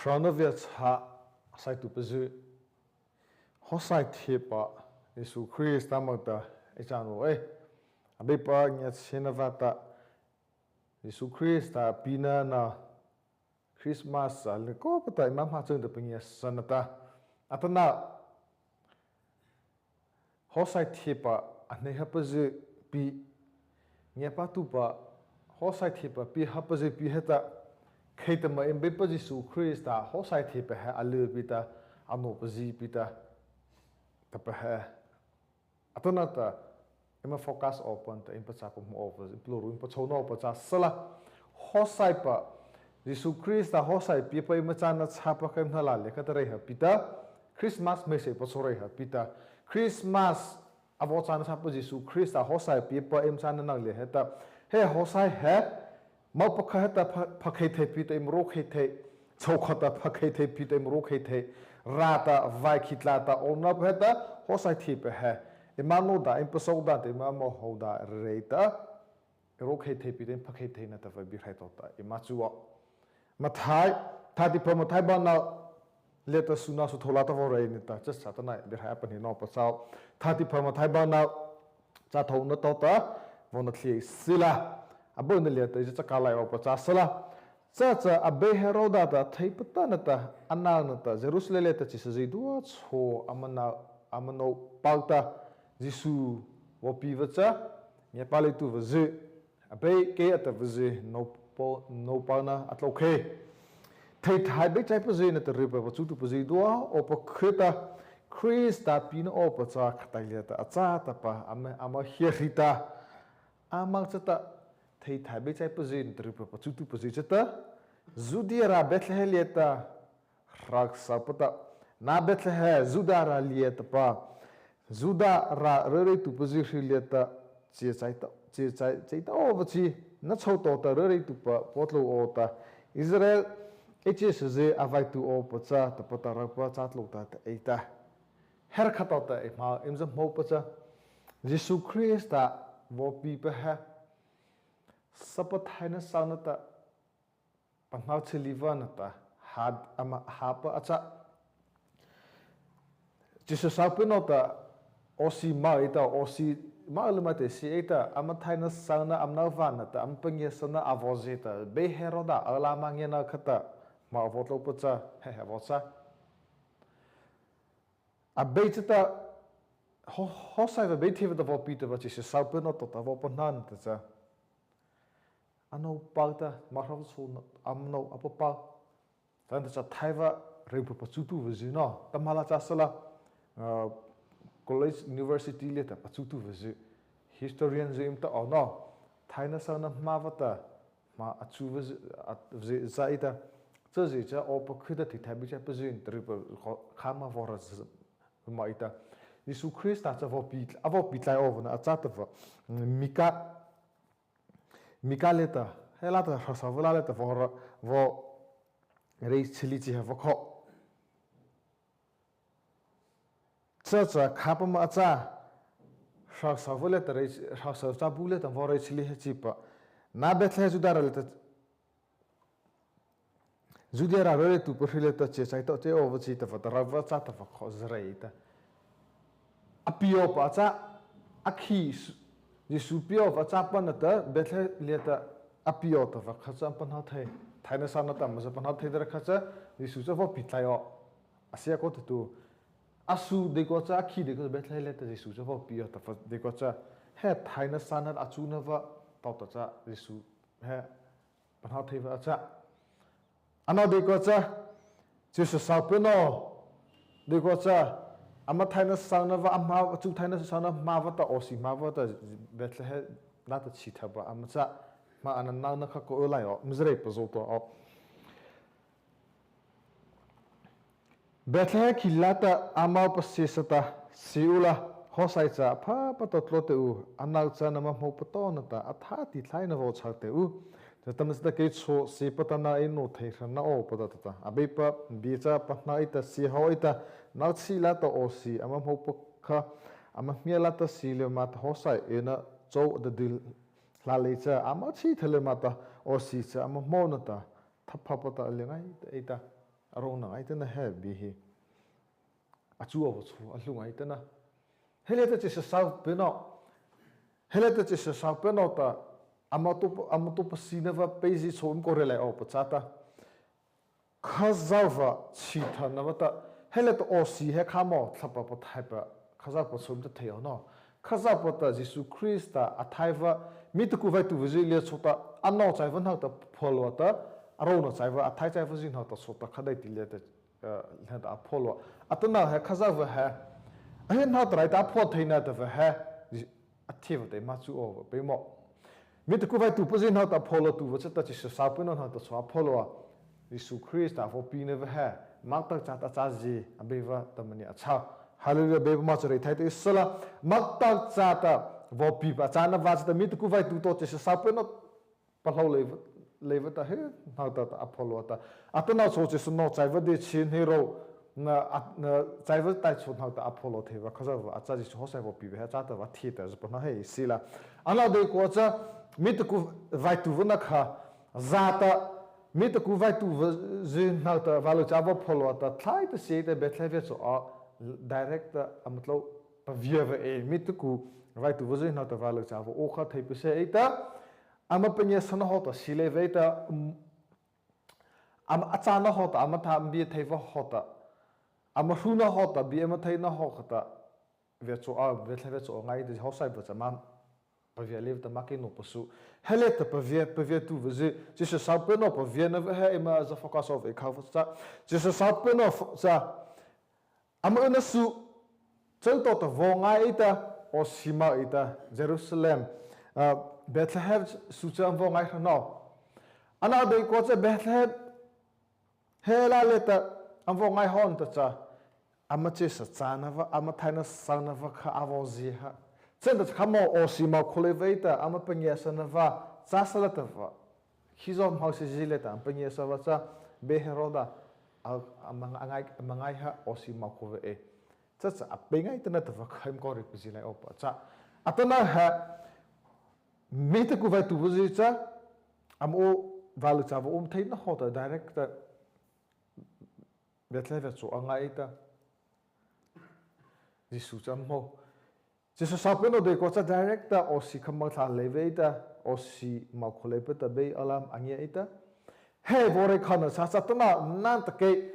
Shronoviat ha saitu pezu Hawhsai Zisu Yesu Christ amata echano abepa nyat senavata Yesu Christ ta pina na Christmas al ko pata imam ha chung de pengya sanata atana Hawhsai Zisu ane hapazu pi nyapatu pa Hawhsai Zisu pi hapazu pi heta khei tama embepa Yesu Christ ta Hawhsai Zisu ha alu pita ano pazi pita tapah atana ta ema focus open ta impa chapum over imploro impa chono pa cha sala Hawhsai pa Yesu Christ ta Hawhsai pi pa ima chana chapa kai mhala le ka tare ha pita Christmas message pa sore ha pita Christmas avo chana chapa Yesu Christ ta Hawhsai pi pa im chana nang le heta he Hawhsai he mau pa kha ta phakhei the pita im raokhei thei chaukhata phakhei thei pita im raokhei thei rata vai khitla ta onna pheta Hawhsai Zisu he imano da imposok da te mamo hoda reita raokhei thei pi den phakhei thei na ta va bi khai to ta imachuwa mathai thati pa mathai ba na leta suna su thola ta vo rei ni ta just satana bi khai pa ni no pa chau thati pa mathai ba na cha thau na to ta vona thli sila abon le ta cha kala yo pa cha sala cha abe heroda ta thei pata na ta anal na ta Jerusalem le ta chi se dua cho amano pauta Zisu wo pi vacha nya pale tu vaze abe ke ata vaze no pa na raokhei thei thai be chai pa ze na ta ripa pa chu tu pa ze dua o pa khita Christa pin o pa cha khatai le ta acha ta pa ama hria amang chata thei thai be chai pa ze na ta ripa pa chu tu pa ze chata Zudiara Bethlehem lieta raksa pata na Bethlehem Zudara lieta pa Zudara rere tu pozisi lieta chia chaita ovachi na chauto ta rere tu pa potlo ota Israel HSZ avai tu o pacha ta pata rapa chatlo ta eita her khata ta ma imza mo pacha Yesu Christ ta wo pi pa ha sapat haina sanata panau chiliva nata had ama hapa acha Jesus sapinota osi maita osi malumate sieta ama thaina sana amna vanata ampengya sana avozeta be heroda alamangena khata ma votlo pacha he vosa abechata Hawhsai be thiva da pita ba Jesus sapinota ta vopanan ta ano pauta marham so amno apapa tanda cha thaiva repu pachutu vizino tamala chasala college university leta pachutu vizi historian zim ta ono thaina sana mavata ma achu vizi zaita chazi cha opa khida thi thabi cha pazin triple khama voras maita Yesu Christ ta avo pitlai ovna achata Mikaleta helata savaleta vo reis chilichi ha vokho cha khapama acha savaleta reis sa buleta vo reis chili chipa na bethle judara leta judara rele tu perfileta che saito che ovachi ta fatara cha ta vokho zreita apio pa cha akhi Yesu pio va chapana ta bethle leta apio ta va khacha panha thei thaina sana ta ma panha thei dra khacha Yesu cha va pitlayo asia ko tu asu de ko cha khi de ko bethle leta Yesu cha va pio ta de ko cha he thaina sana achu na va ta ta cha Yesu he panha thei va cha ana de ko cha Yesu sapeno de ko cha ama thaina sana va ama chu thaina sana ma va ta osi ma va ta Bethlehem la ta chi thaba ama cha ma anana na kha ko lai o mzrei pazo to o Bethlehem khilata ama pasisata siula Hawhsai cha pha pato tlote u anal cha na ma mo pato na ta athati thaina vo chate u tamsta ke cho si patana ino thei na o pada ta abepa bicha patna ita si hoita na chila to osi ama mo pakha ama miela ta sile mat Hawhsai ena chaw the dil lalecha ama chi thele mata osi cha ama mo na ta thapha pata lengai ita arong nang ai tena he bi hi achu aw chu alung ai tena hele ta chi sa peno hele ta chi sa peno ta amatu pasinava peji chom korele au pachata khazawa chi thanawata hele ta osi he khamo thapa pa thaipa khaza pa chom ta thei no khaza pa ta Jisu Christa athaiwa mitku vai tu vizile chota anno chaivan ha ta follow ta arona chaiwa athai chaiwa jin ha ta chota khadai tile ta ha follow atana he khazawa he ahen ha trai ta pho theina ta he athiva te ma chu over pe mo mitku vai tu puzin ha ta follow tu wachata chi sa peno ha ta chwa follow Jisu Christa for pine ve he makta chata chaji abeva tamani acha hallelujah beba ma chare thai te sala makta chata vo pipa chana vachta mitku vai tu to chi sa peno palau leva ta he na ta apollo ta atana so chi no chaiva de chin hero na chaiva tai chu na ta apollo theva khaza acha ji hosai vo pibe ha chata va thita pa na he sila ana de ko cha mitku vai tu vna kha zata mitku vai tu zin na ta valo chava apollo ta thai ta se de betleve so direct amatlo pavieva e mitku vai tu vozin na ta valo chava o kha thai pse eta ama penya sana hota sileveta ama achana hota ama tham bi thaiva hota ama huna hota bi ama thaina hota ve chu a ve thave chu ngai de Hawhsai ba chama pavia lev ta makino pasu hele ta pavia tu veze jisa sapeno pavia na he ema za focus of e khavsa jisa sapeno sa ama na su chel to ta vongai ita o sima ita Jerusalem Bethlehem sucham vo ngai no ana de ko che Bethlehem hela leta am vo ngai hon ta cha ama che sa chana va ama thaina sana va kha avozi ha chen da khamo osima kholeveta ama pengya sana va cha sala ta va khizom house jileta am pengya sa va cha beheroda amangai ha osima khove e cha cha apengai tana ta va khaim ko ri pizilai opa cha atana ha mitku vai tu vuzita am o valu chava theina hota direct betleve chu angai ta Jisu chammo Jisu sapeno de ko cha direct o si khamal tha leveita o si ma kholepeta be alam angia ita he vore khana sa sa tana nan ta ke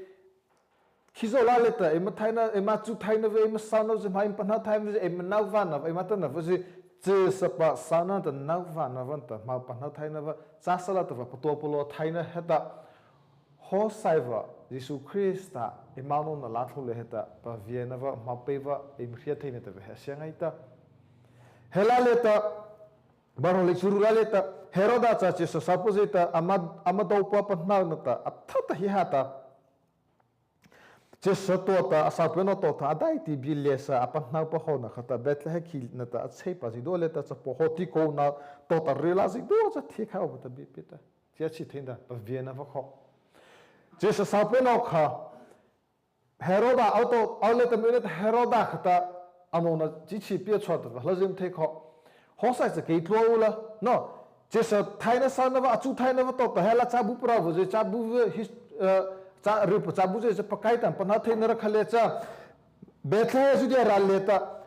khizola leta ema thaina ema chu thaina ve ema sano je mai panha thaim ve ema nawvan ema ta na ve che sapa sana ta nawva navanta ma panha thaina va chasala ta va potopolo thaina heta Hawhsai va Jisu Christa emano na lathole heta pa viena va ma peva hria thaina ta ve siangaita helaleta barole churuleta heroda cha che supposita amado pa panna nata athata hi hata che satota asapeno to tha dai ti bilesa apana pa hona khata Bethlehem khil nata achei pa zidole ta cha pohoti ko na to ta realize do cha thik ha ba bi pita che chi thinda pa viena va kho che sapeno kha heroda auto auleta minute heroda khata amona chi chi pe chot va lazim the kho Hawhsai cha ke tloula no che sa thaina sana va achu thaina va to ta hela cha bu pra vu je cha bu cha ri cha bu je pakai tan pana theina ra khale cha Bethlehem su dia raleta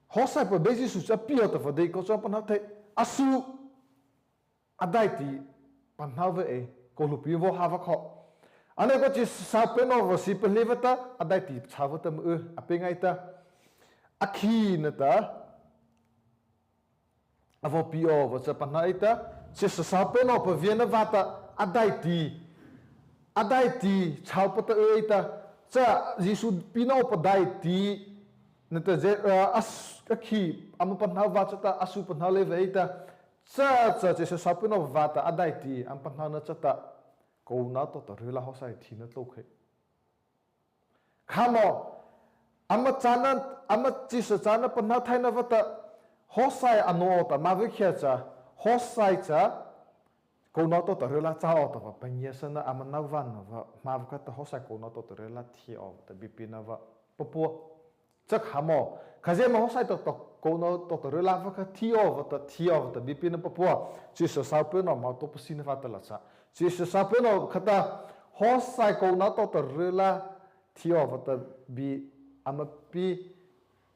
Hawhsai pa bezi su cha pio ta fa de ko cha pana the asu adaiti pana ve e ko lu pi vo ha va kho ane ko chi sa pe no vo si pe levata adaiti cha va ta mu apengai ta akhi na ta avo pio vo cha pana ita chi sa pe no pa viena vata adaiti chaw pata eita cha Jisu pino pa daiti nata je as akhi am panha vachata asu panha leveita cha che sa pino vata adaiti am panha na chata ko na to to rela Hawhsai thina tlokhe khamo am chana am chi sa chana panha thaina vata Hawhsai ano ta ma ve khya cha Hawhsai cha ko na to rela cha o ta pa nyesana am na van va ma va ta Hawhsai ko na to rela thi o ta bipina va popo cha khamo khaje ma Hawhsai to ko na to rela va ka thi o ta bipina popo chi sa sa pe no ma to pasina va ta la cha chi sa pe no khata Hawhsai câu nó to từ rila thiêu vật từ bị ama pi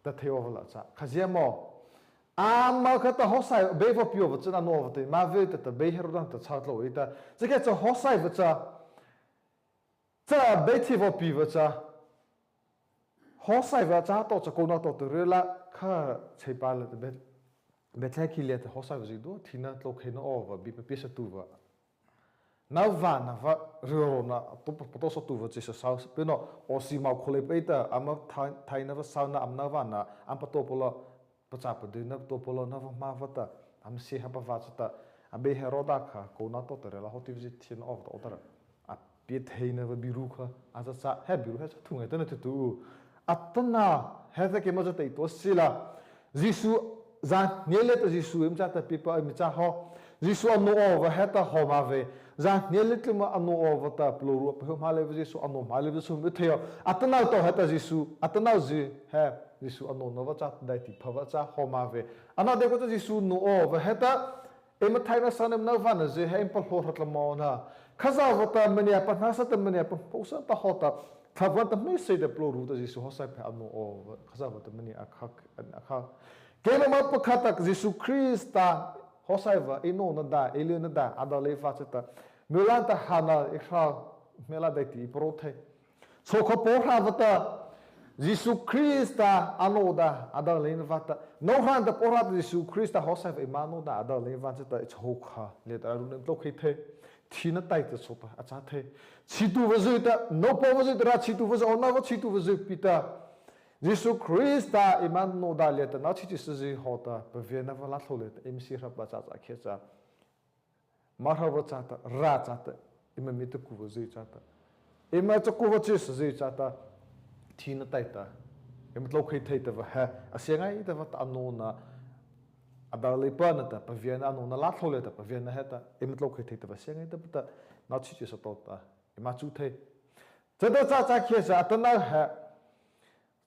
từ thiêu vật là khá dễ mò mà cái tao Hawhsai bây giờ biểu vật chân nó vật thì mà về từ bây giờ đang từ sao lâu ít cái cái cho Hawhsai vật cha bây thì vật bị vật Hawhsai vật cha to cho câu nó to từ rila khá chơi ba là từ bây giờ khi liệt Hawhsai vật gì đó thì nó lâu khi nó và bị bị sát tu vật nào van nào vợ rồi na tôi số tu vật chỉ sao bên nó oxy mau khole pita ama thai na sao na am na van na am pato polo pachap du na to polo na ma vata am si ha pa vata am be heroda kha ko na to tere la hoti visit thin of the other a bit hey na biru kha asa sa he biru he thungai ta na tu atna he ta ke ma ta to sila Zisu zan niele ta Zisu im cha ta pipa im cha ho Zisu no over heta ho ma ve zan niele ta ma no over ta pluru pe ma le Zisu ano ma le Zisu me theo atna to heta Zisu atna zi he Zisu ano no va cha dai ti pha va cha ho ma ve ana de ko ta Zisu no over heta em thai na san em na van zi he im pa ho rat la mo na khaza va ta mani pa na sa ta mani pa po sa ta ho ta thavan ta me se de pluru ta Zisu ho sa pe ano over khaza va ta mani akha Kaya ma pagkatak Zisu Krista Hawhsai va ino na da elio na da adale faceta mulanta hana ikha mela daiti prote so ko porha vata Zisu Krista ano da adale na vata no han da porha Zisu Krista Hawhsai va imano da adale vata it's hokha le da run to khei thina tai ta sota acha the chitu vazuita no po vazuita ra chitu vaz ona va chitu vazu pita Zisu Krista iman no daleta na chichi sizi hota pavena vala tholet MC raba cha cha khecha marhava cha ta ra cha ta ima mit ku vazi cha ta ima cha ku vazi sizi cha ta thina tai ta im tlo khei thei ta va ha asengai ta va ta no na adale pa na ta pavena no na la tholet ta pavena heta im tlo khei thei ta va sengai ta ta na chichi sa to ta ima chu thei cha ta cha khecha atana ha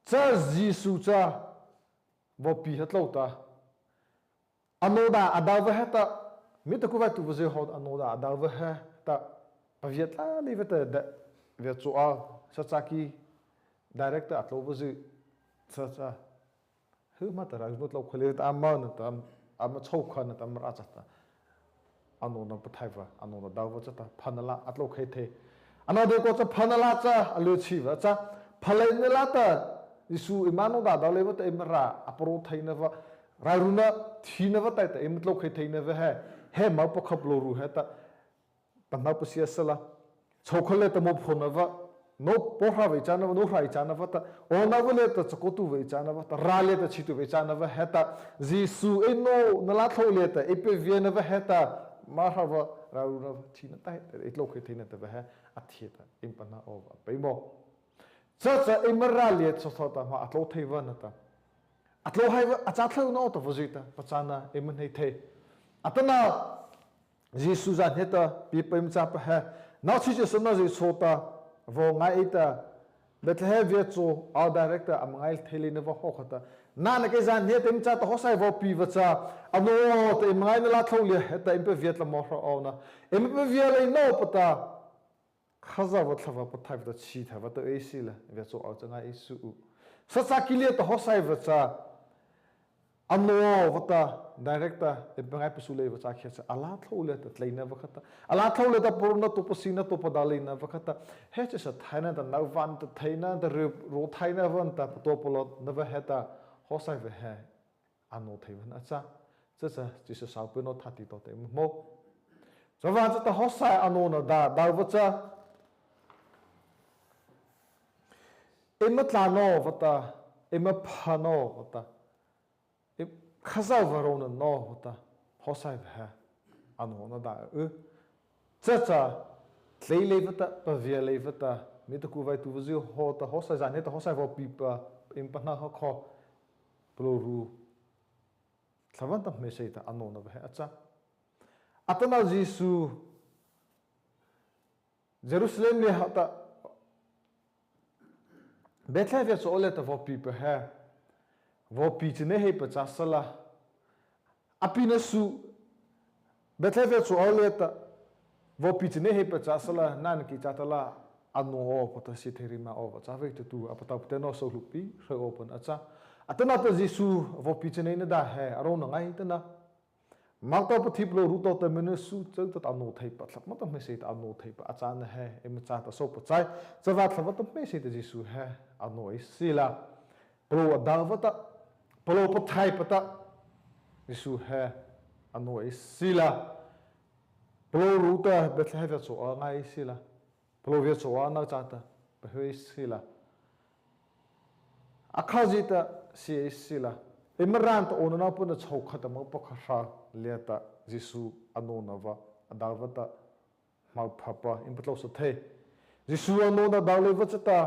cha Zisu cha vo pi het lota anoda adava heta mit ku va tu vaze hot anoda adava heta paviet la liveta de virtual sachaki direct atlo vaze cha hu mata ra not lo khole ta amana ta am chau khan ta mara cha ta anoda pathaiva anoda dawa cha ta phanala atlo khei the anoda ko cha phanala cha alu chi va cha phalainela ta Zisu imano da daleva ta imra apro thaina va rairuna thina va ta imtlo khei thaina va he ma pa khaplo ru he ta panga pasia sala chokhole ta mo phona va no porha ve chana no rai chana va ta ona vole ta chokotu ve chana va ta rale ta chitu ve chana va he ta Zisu eno nala thole ta epe viena va he ta ma ha va rairuna thina ta itlo khei thaina ta va he athieta impana ova peimo cha imralia chota ma atlo theiva na ta atlo haiva acha thau no to vojita pachana hleithei atana Zisu za heta pi pem cha pa ha na chi che sona ji chota vo ngai ta bethe via cho a director am ngai theli ne vo hokhata na na ke zan he tem cha to Hawhsai vo pi va cha ano te ngai na la thau le heta im pe viet la mo ro ona im pe via le no pata khaza va thava pathai va chi thava to esila ve cho au changa isu sa sa kilia to Hawhsai va cha ano vata director e bangai pasule va cha khe ala thole ta tleina va khata ala thole ta purna to pasina to padalina va khata he cha sa thaina da nau van ta thaina da ro thaina van ta to polo na va heta Hawhsai va he ano thai va na cha chi sa sa pe no thati to te mo so va cha ta Hawhsai ano na da va cha Ema tlano vata, ema phano vata, khaza varona no vata, Hawhsai bha, ano na da cha thei le vata, pavia le vata, mita ku vai tu vazi hota Hawhsai zane ta Hawhsai vo pipa, impana ha kho, pluru, thavanta me se ta ano na bha acha, atana Zisu, Jerusalem le hata. Bethe so ole ta vo pipa ha vo pitne he pa chasala apina su bethe so ole ta vô pi chine he pa cha sala nan ki cha tala anu o pata si therima o cha ve tu apata pteno so lupi re open acha atana ta Zisu vô pi chine na da he aro na ngai tana mang to pathi plo ru to ta menu su chau ta anu thei pa thlak ma ta me se ta anu thei pa acha na he em cha ta so pa chai chawa thla ta me se ta Zisu he anu ai sila pro adavata pro pathai pata Zisu he anu ai sila pro ruta Bethlehem cho ngai sila pro ve cho na cha ta pa he sila akhajita si sila imran to onana puna chau khatama pakha leta Zisu anonava adavata mau phapa impatlo so the Zisu anona dawleva chata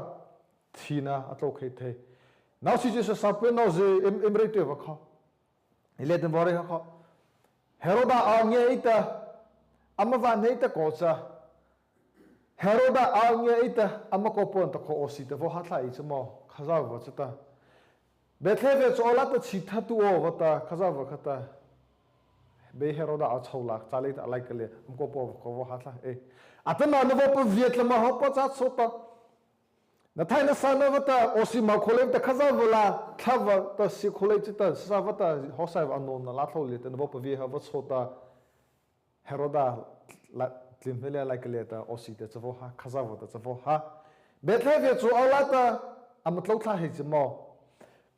thina atlo khei the now si Jesus sape no ze emrete va kha ile den bore kha heroda anya ita amava neita kocha heroda anya ita amako pon to ko osita vo hatla I chmo khaza va chata Bethlehem chola ta chitha tu o vata khaza va khata be heroda a chola chale ta like le amko po ko vo hatla e atana no vo Vietnam ho pa cha sota na thai na sana vata osi ma khole ta khaza vola thava ta si khole chita sa vata Hawhsai anon na la thole ta no vo vi ha va chota heroda la tlimele like le ta osi ta chavo ha khaza vata chavo ha Bethlehem chu ala ta amatlo tha he chmo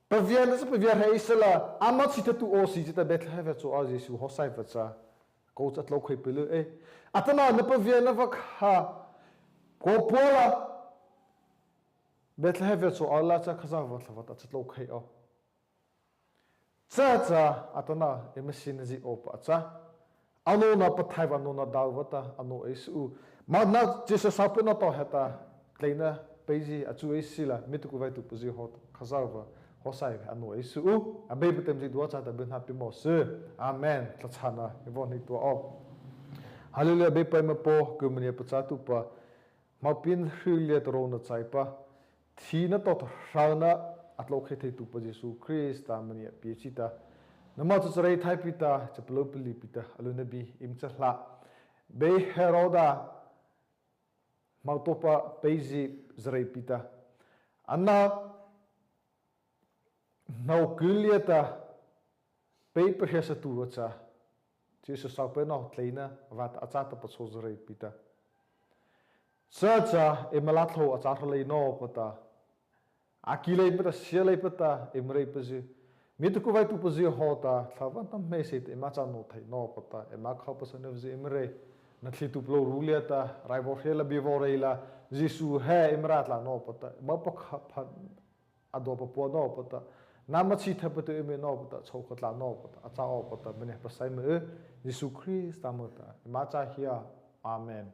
Pathian is Pathian Isla. I'm not sitting to all seats at Bethlehem to all this Hawhsai Zisu. Goes at local pillow, eh? Atana, the Pathian of a car. Go Pola Bethlehem to all Lata Kazava, that's at local. Zaza, Atana, a machine is the opata. I know not Pataiva, no not Dalvata, I know Isu. Not just a sapina to Heta, Kleiner, Bazy, at two Silla, Mituku to Pussy Hot, Kazava. Hawhsai anu Isu a baby tem ji dua cha ta ben happy mo se amen tlachana evon ni to op hallelujah be pa me po kumne pa cha tu pa ma pin hrile to ro na chai pa thina to rauna atlo khei thei tu pa Jesu Christ ta mani pi chi ta nama chu chrai thai pita chaplo pili pita aluna bi im chhla be heroda ma to pa peji zrai pita anna Now Guliata paper has a tuacha. Jesus Sapeno, Tlena, Vat Atata Pasosre Pita. Searcha, Emalatho, Atatale no pata. Akile pata, Shele pata, Emrepazi. Mitukuva to Pazio Hota, Savantam Mesit, Emacha no te no pata, Emakhopas and of the Emre, Natli to blow Ruliata, Rivohela Bivorela, Zisu, He, Emratla no pata, Mapaka Adopa no pata. Namachi tapatu ime no pata chokotla no pata acha o pata mene pasai me Jesu Christ amata macha hia amen